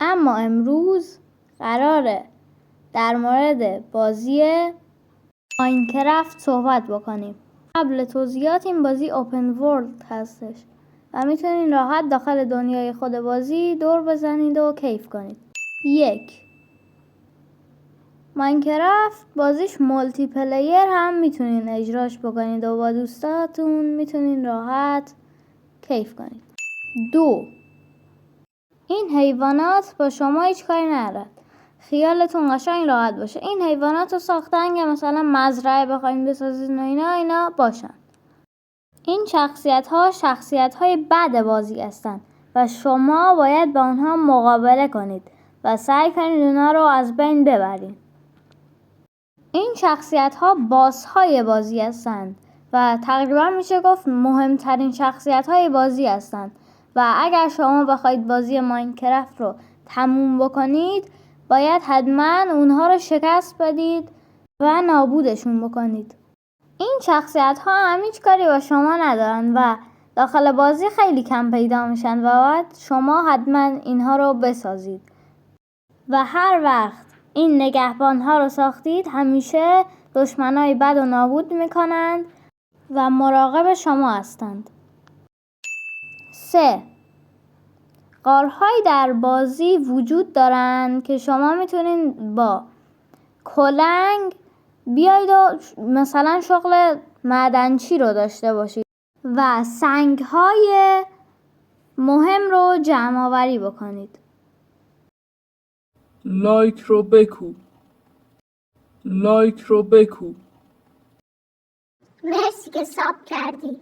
اما امروز قراره در مورد بازی ماینکرافت صحبت بکنیم. قبل توضیحات این بازی اوپن ورلد هستش و میتونین راحت داخل دنیای خود بازی دور بزنید و کیف کنید. 1. ماینکرافت بازیش مولتی پلیر هم میتونین اجراش بکنید و با دوستاتون میتونین راحت کیف کنید. 2. این حیوانات با شما هیچ کاری ندارن، خیالتون قشنگ راحت باشه. این حیوانات رو ساختن که مثلا مزرعه بخواین بسازید و اینا باشن. این شخصیت های بد بازی هستن و شما باید با اونها مقابله کنید و سعی کنید اونها رو از بین ببرید. این شخصیت ها باس های بازی هستند و تقریبا میشه گفت مهمترین شخصیت های بازی هستند و اگر شما بخواید بازی ماینکرافت رو تموم بکنید باید حتما اونها رو شکست بدید و نابودشون بکنید. این شخصیت ها هم هیچ کاری با شما ندارن و داخل بازی خیلی کم پیدا میشن و باید شما حتما اینها رو بسازید و هر وقت این نگهبان ها رو ساختید همیشه دشمنای بد و نابود میکنند و مراقب شما هستند. 3. غارهایی در بازی وجود دارند که شما میتونید با کلنگ بیاید و مثلا شغل معدنچی رو داشته باشید و سنگ های مهم رو جمع آوری بکنید. لایک رو بکوب. مرسی که ساب کردی.